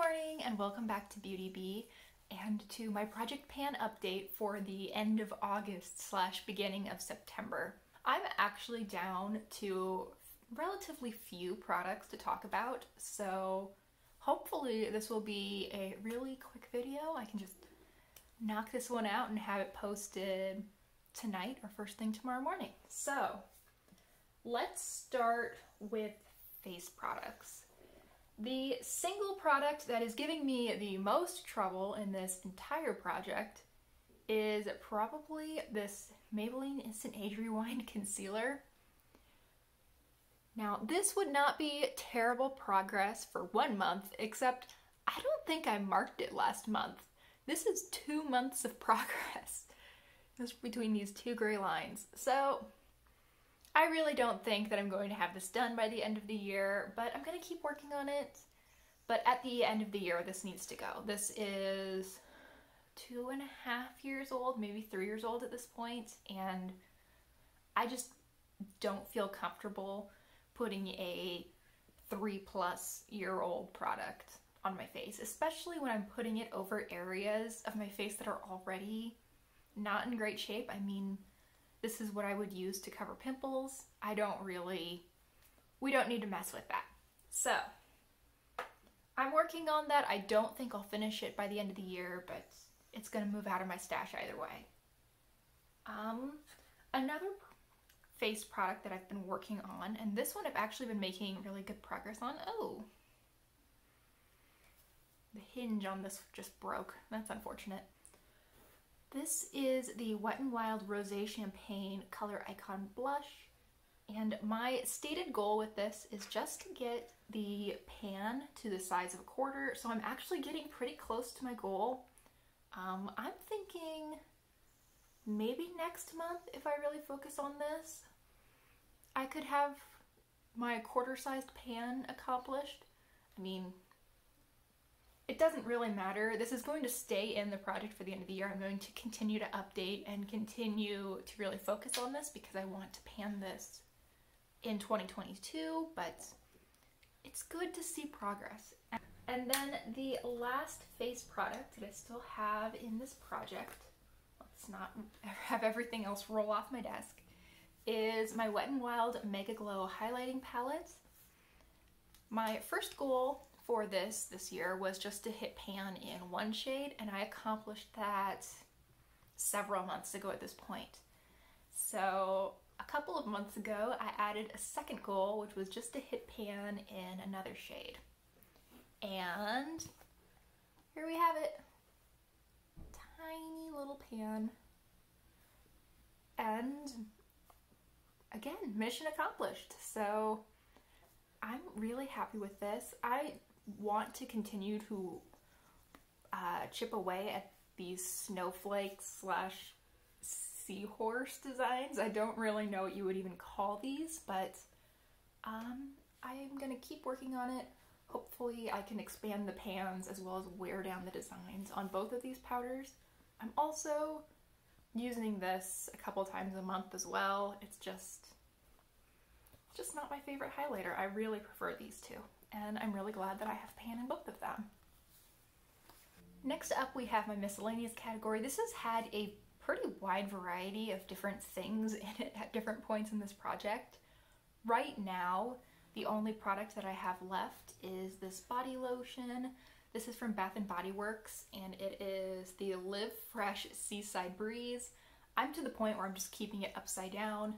morning and welcome back to Beauty Bee and to my Project Pan update for the end of August / beginning of September. I'm actually down to relatively few products to talk about, so hopefully this will be a really quick video. I can just knock this one out and have it posted tonight or first thing tomorrow morning. So let's start with face products. The single product that is giving me the most trouble in this entire project is probably this Maybelline Instant Age Rewind Concealer. Now, this would not be terrible progress for 1 month, except I don't think I marked it last month. This is 2 months of progress just between these two gray lines. So I really don't think that I'm going to have this done by the end of the year, but I'm going to keep working on it. But at the end of the year, this needs to go. This is 2.5 years old, maybe 3 years old at this point, and I just don't feel comfortable putting a 3+ year old product on my face, especially when I'm putting it over areas of my face that are already not in great shape. I mean, this is what I would use to cover pimples. We don't need to mess with that. So I'm working on that. I don't think I'll finish it by the end of the year, but it's gonna move out of my stash either way. Another face product that I've been working on, and this one I've actually been making really good progress on. Oh, the hinge on this just broke. That's unfortunate. This is the Wet n Wild Rosé Champagne Color Icon Blush, and my stated goal with this is just to get the pan to the size of a quarter, so I'm actually getting pretty close to my goal. I'm thinking maybe next month, if I really focus on this, I could have my quarter-sized pan accomplished. I mean, it doesn't really matter. This is going to stay in the project for the end of the year. I'm going to continue to update and continue to really focus on this because I want to pan this in 2022, but it's good to see progress. And then the last face product that I still have in this project, let's not have everything else roll off my desk, is my Wet n Wild Mega Glow Highlighting Palette. My first goal for this year was just to hit pan in one shade, and I accomplished that several months ago at this point. So a couple of months ago, I added a second goal, which was just to hit pan in another shade. And here we have it. Tiny little pan. And again, mission accomplished. So I'm really happy with this. I want to continue to chip away at these snowflakes / seahorse designs. I don't really know what you would even call these, but I'm gonna keep working on it. Hopefully I can expand the pans as well as wear down the designs on both of these powders. I'm also using this a couple times a month as well. It's just not my favorite highlighter. I really prefer these two, and I'm really glad that I have pan in both of them. Next up, we have my miscellaneous category. This has had a pretty wide variety of different things in it at different points in this project. Right now, the only product that I have left is this body lotion. This is from Bath & Body Works, and it is the Live Fresh Seaside Breeze. I'm to the point where I'm just keeping it upside down.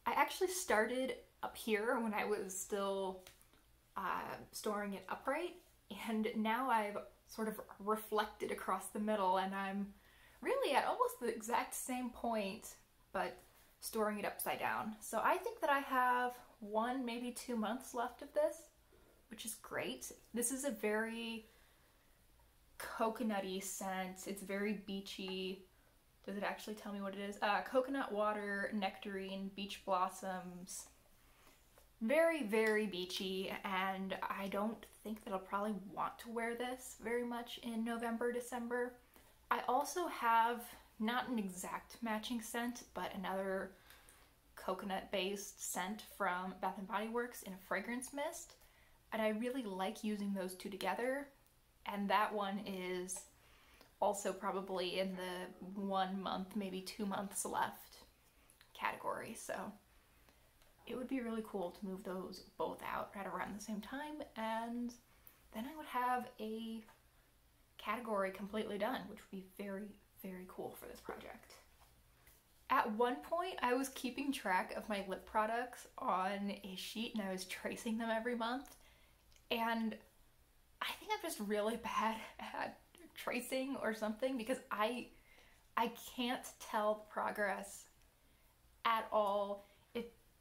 I actually started up here when I was still storing it upright, and now I've sort of reflected across the middle, and I'm really at almost the exact same point, but storing it upside down. So I think that I have 1, maybe 2 months left of this, which is great. This is a very coconutty scent. It's very beachy. Does it actually tell me what it is? Coconut water, nectarine, beach blossoms. Very, very beachy, and I don't think that I'll probably want to wear this very much in November, December. I also have not an exact matching scent, but another coconut-based scent from Bath & Body Works in a fragrance mist. and I really like using those two together. And that one is also probably in the 1 month, maybe 2 months left category. So it would be really cool to move those both out right around the same time, and then I would have a category completely done, which would be very, very cool for this project. At one point, I was keeping track of my lip products on a sheet and I was tracing them every month. And I think I'm just really bad at tracing or something, because I can't tell the progress at all.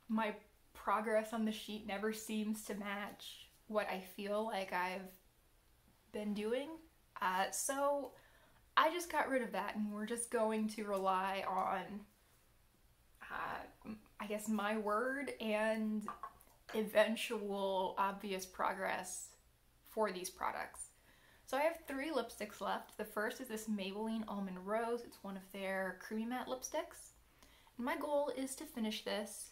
My progress on the sheet never seems to match what I feel like I've been doing. So I just got rid of that, and we're just going to rely on I guess my word and eventual obvious progress for these products. So I have 3 lipsticks left. The first is this Maybelline Almond Rose. It's one of their creamy matte lipsticks. And my goal is to finish this.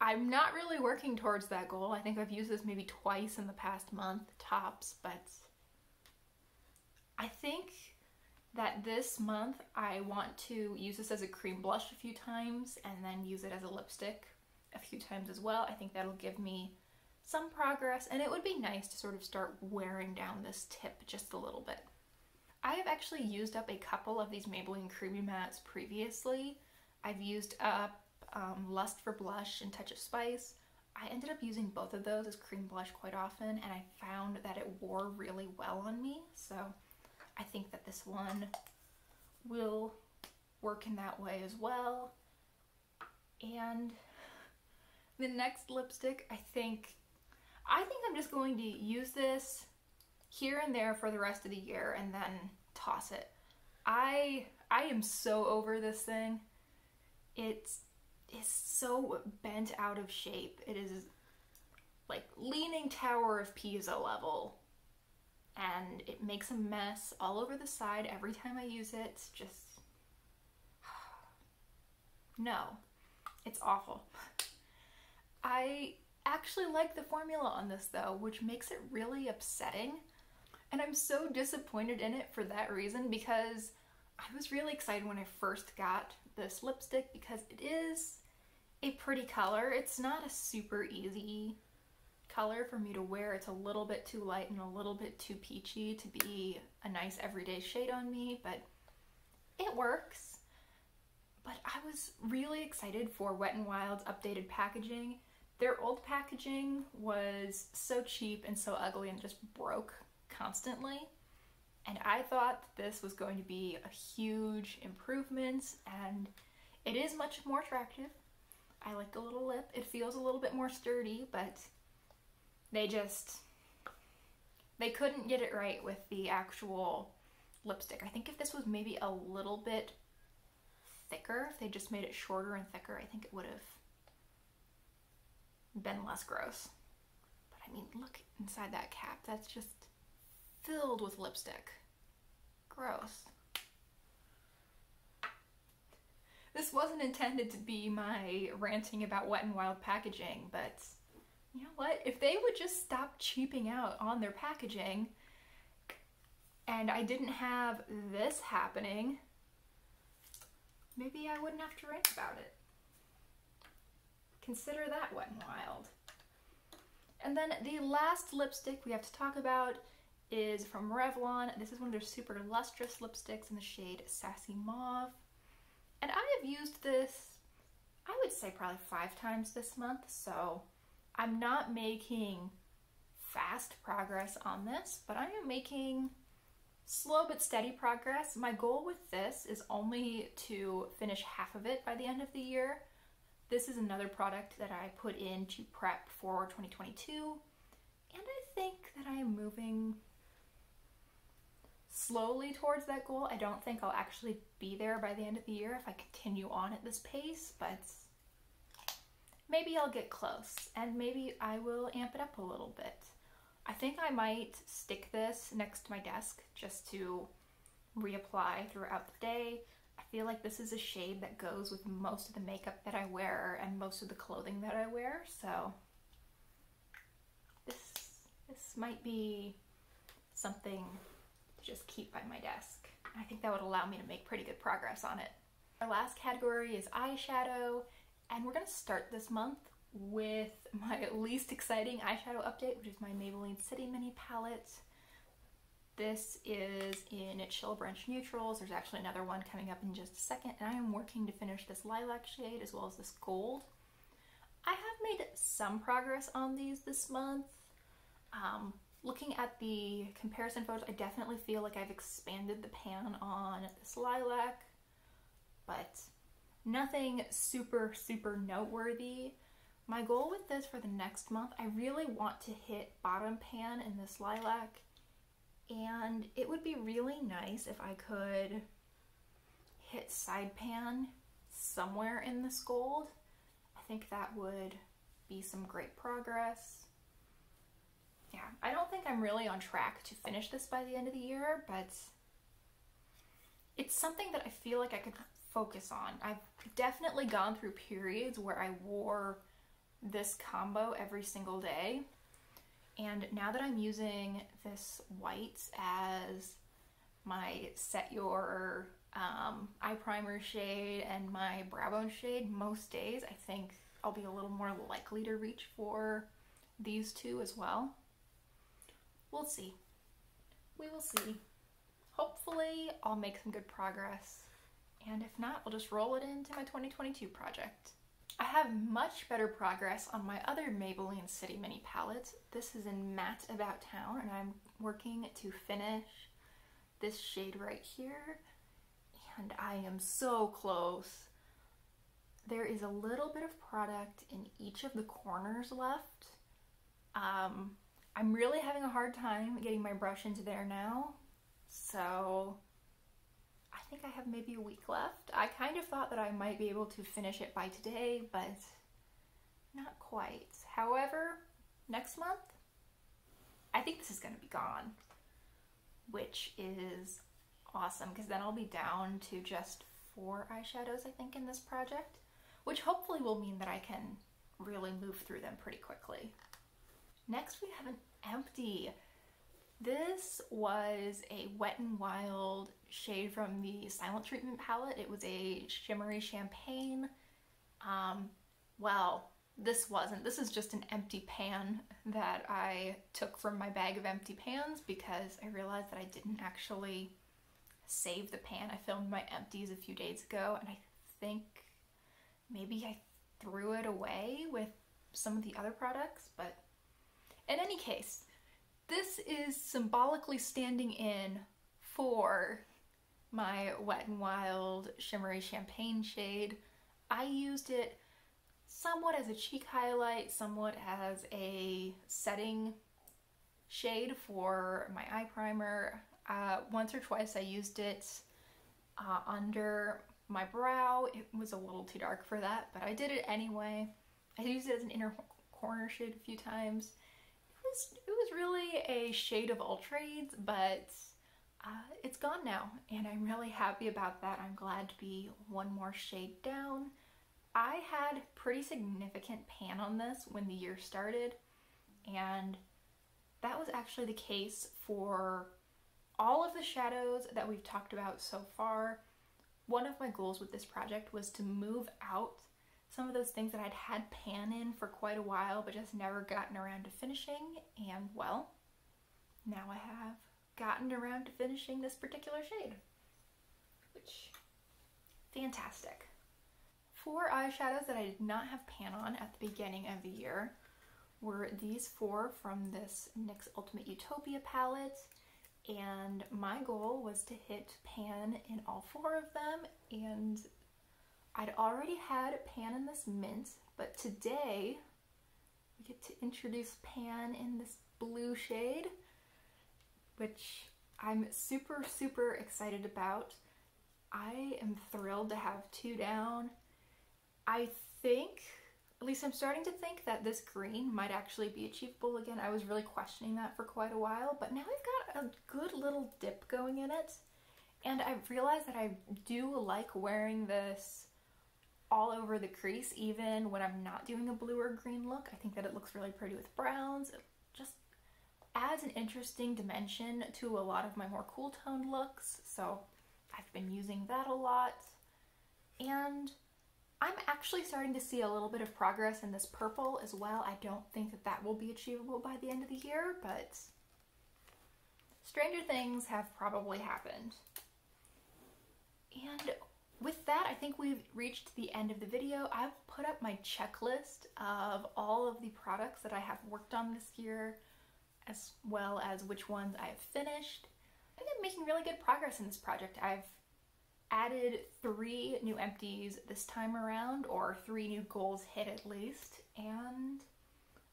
I'm not really working towards that goal. I think I've used this maybe twice in the past month, tops, but I think that this month I want to use this as a cream blush a few times and then use it as a lipstick a few times as well. I think that'll give me some progress, and it would be nice to sort of start wearing down this tip just a little bit. I have actually used up a couple of these Maybelline Creamy Mattes previously. I've used up Lust for Blush and Touch of Spice. I ended up using both of those as cream blush quite often, and I found that it wore really well on me, so I think that this one will work in that way as well. And the next lipstick, I think I'm just going to use this here and there for the rest of the year and then toss it. I am so over this thing. It is so bent out of shape. It is like Leaning Tower of Pisa level. And it makes a mess all over the side every time I use it. It's just... no. It's awful. I actually like the formula on this though, which makes it really upsetting. And I'm so disappointed in it for that reason, because I was really excited when I first got this lipstick because it is a pretty color. It's not a super easy color for me to wear. It's a little bit too light and a little bit too peachy to be a nice everyday shade on me, but it works. But I was really excited for Wet n Wild's updated packaging. Their old packaging was so cheap and so ugly and just broke constantly. And I thought that this was going to be a huge improvement, and it is much more attractive. I like the little lip. It feels a little bit more sturdy, but they couldn't get it right with the actual lipstick. I think if this was maybe a little bit thicker, if they just made it shorter and thicker, I think it would have been less gross. But I mean, look inside that cap. That's just filled with lipstick. Gross. This wasn't intended to be my ranting about Wet n Wild packaging, but you know what? If they would just stop cheaping out on their packaging and I didn't have this happening, maybe I wouldn't have to rant about it. Consider that Wet n Wild. And then the last lipstick we have to talk about is from Revlon. This is one of their super lustrous lipsticks in the shade Sassy Mauve. And I have used this, I would say probably 5 times this month, so I'm not making fast progress on this, but I am making slow but steady progress. My goal with this is only to finish half of it by the end of the year. This is another product that I put in to prep for 2022, and I think that I am moving slowly towards that goal. I don't think I'll actually be there by the end of the year if I continue on at this pace, but maybe I'll get close, and maybe I will amp it up a little bit. I think I might stick this next to my desk just to reapply throughout the day. I feel like this is a shade that goes with most of the makeup that I wear and most of the clothing that I wear, so this might be something to just keep by my desk. I think that would allow me to make pretty good progress on it. Our last category is eyeshadow, and we're gonna start this month with my least exciting eyeshadow update, which is my Maybelline City Mini palette. This is in Chill Branch Neutrals. There's actually another one coming up in just a second, and I am working to finish this lilac shade as well as this gold. I have made some progress on these this month. Looking at the comparison photos, I definitely feel like I've expanded the pan on this lilac, but nothing super noteworthy. My goal with this for the next month, I really want to hit bottom pan in this lilac, and it would be really nice if I could hit side pan somewhere in this gold. I think that would be some great progress. Yeah, I don't think I'm really on track to finish this by the end of the year, but it's something that I feel like I could focus on. I've definitely gone through periods where I wore this combo every single day, and now that I'm using this white as my set your eye primer shade and my brow bone shade most days, I think I'll be a little more likely to reach for these two as well. We'll see. We will see. Hopefully I'll make some good progress, and if not, I'll just roll it into my 2022 project. I have much better progress on my other Maybelline City Mini palette. This is in Matte About Town, and I'm working to finish this shade right here, and I am so close. There is a little bit of product in each of the corners left. I'm really having a hard time getting my brush into there now, so I think I have maybe a week left. I kind of thought that I might be able to finish it by today, but not quite. However, next month, I think this is going to be gone, which is awesome, because then I'll be down to just 4 eyeshadows, I think, in this project, which hopefully will mean that I can really move through them pretty quickly. Next, we have an empty. This was a Wet n Wild shade from the Silent Treatment palette. It was a shimmery champagne. Well, this wasn't. This is just an empty pan that I took from my bag of empty pans because I realized that I didn't actually save the pan. I filmed my empties a few days ago, and I think maybe I threw it away with some of the other products, but in any case, this is symbolically standing in for my Wet n Wild Shimmery Champagne shade. I used it somewhat as a cheek highlight, somewhat as a setting shade for my eye primer. Once or twice I used it under my brow. It was a little too dark for that, but I did it anyway. I used it as an inner corner shade a few times. It was really a shade of all trades, but it's gone now, and I'm really happy about that. I'm glad to be one more shade down. I had pretty significant pan on this when the year started, and that was actually the case for all of the shadows that we've talked about so far. One of my goals with this project was to move out some of those things that I'd had pan in for quite a while but just never gotten around to finishing, and well, now I have gotten around to finishing this particular shade, which, fantastic. 4 eyeshadows that I did not have pan on at the beginning of the year were these 4 from this NYX Ultimate Utopia palette, and my goal was to hit pan in all 4 of them, and I'd already had pan in this mint, but today we get to introduce pan in this blue shade, which I'm super excited about. I am thrilled to have 2 down. I think, at least I'm starting to think, that this green might actually be achievable again. I was really questioning that for quite a while, but now I've got a good little dip going in it, and I've realized that I do like wearing this all over the crease, even when I'm not doing a blue or green look. I think that it looks really pretty with browns. It just adds an interesting dimension to a lot of my more cool toned looks, so I've been using that a lot. And I'm actually starting to see a little bit of progress in this purple as well. I don't think that that will be achievable by the end of the year, but stranger things have probably happened. And with that, I think we've reached the end of the video. I will put up my checklist of all of the products that I have worked on this year, as well as which ones I have finished. I think I'm making really good progress in this project. I've added 3 new empties this time around, or 3 new goals hit at least, and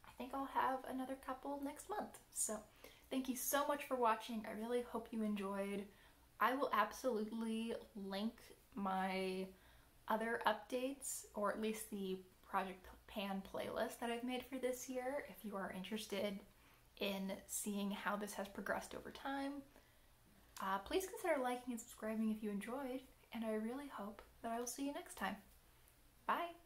I think I'll have another couple next month. So thank you so much for watching. I really hope you enjoyed. I will absolutely link my other updates, or at least the Project Pan playlist that I've made for this year, if you are interested in seeing how this has progressed over time. Please consider liking and subscribing if you enjoyed, and I really hope that I will see you next time. Bye!